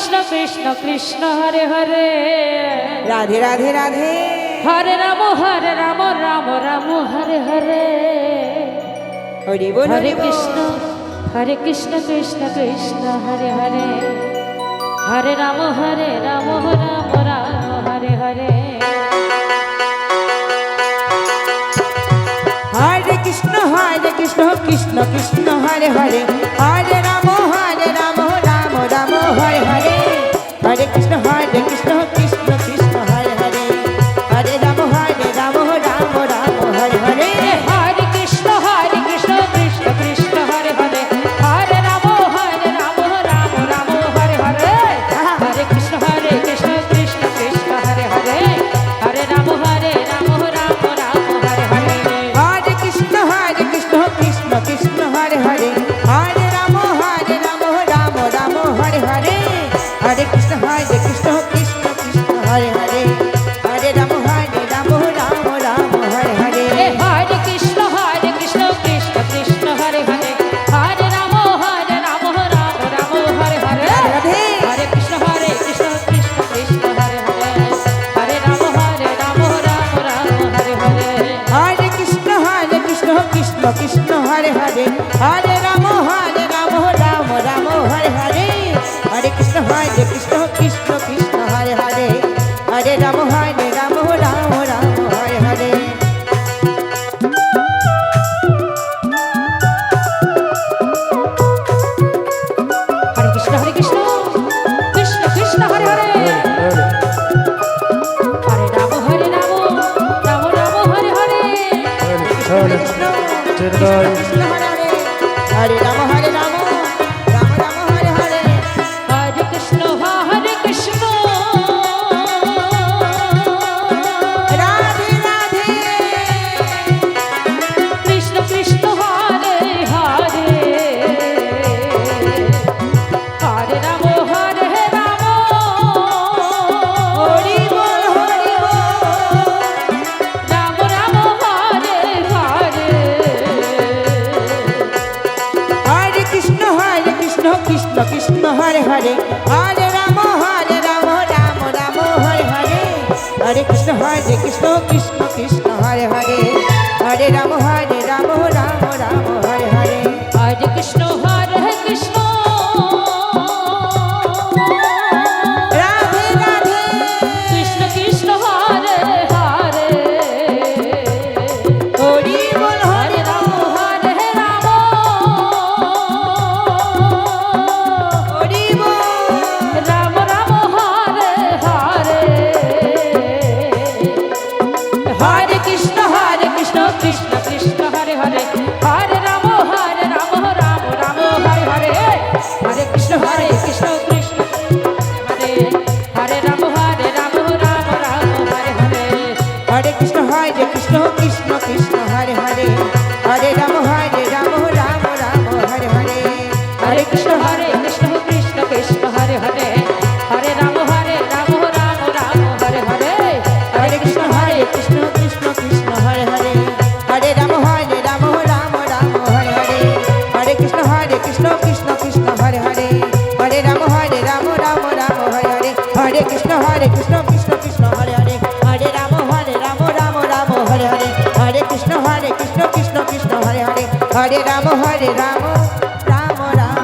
Krishna Krishna Krishna Hare Hare Radhe Radhe Radhe হরে Ram Ram Ram Hare Hare Hari বল হরে Krishna Krishna Krishna Hare Hare Hare Ram Ram Hare Hare Hare Krishna Krishna Krishna Hare Hare Hare Ram Ram Ram Hare Hare Hare Krishna Krishna Krishna Hare Hare Hare Ram Ram Ram Hare Hare Hare Krishna Krishna Krishna Hare Hare Hare Ram Ram Hare Hare Hare Krishna Krishna Krishna Hare Hare Hare Ram Ram Hare Hare Hare Krishna Krishna Krishna Hare Hare Hare Ram Ram Hare Hare Hare Krishna Krishna Krishna Hare Hare Hare Ram Ram Hare Hare Hare Krishna Krishna Krishna Hare Hare Hare Ram Ram Hare Hare Radhe হরে Krishna Krishna Krishna Hare Hare Hare Ram Ram Hare Hare Hare Krishna Krishna Krishna Hare Hare Hare Ram Ram Hare Hare Hare Krishna Krishna Krishna Hare Hare Hare Ram Ram Hare Hare Hare Krishna Krishna Krishna Hare Hare Hare Ram Ram Hare Hare Krishna Krishna Hare Hare Hare Ram Ram Ram Hare Hare Hare Krishna Radhe Radhe Krishna Krishna Hare Hare Hare Ram Hari বল Ram Ram Hare Hare Hare Krishna Krishna Krishna Hare Hare Hare Ram Ram Hare Hare Hare Krishna Krishna Krishna Hare Hare Hare Ram Ram Hare Hare Hare Krishna Krishna Radhe Radhe Krishna Krishna Hare Hare Hari বল হরে Ram Hari বল Ram Hare Hare Hare Krishna Krishna Krishna Hare Hare Hare Ram Ram Hare Hare Hare Krishna Krishna Hare Hare Ram Ram Hare Hare Hare Krishna Krishna Krishna Hare Hare Hare Ram Ram Hare Hare Hare Krishna Krishna Krishna Hare Hare Hare Ram Ram Hare Hare Hare Krishna Krishna Krishna Hare Hare Hare Ram Ram Hare Hare Hare Krishna Krishna Krishna Hare Hare Hare Ram Ram Hare Hare Hare Krishna Krishna Krishna Hare Hare Hare Ram Ram Hare Hare Hare Krishna Krishna Krishna Hare Hare Hare Ram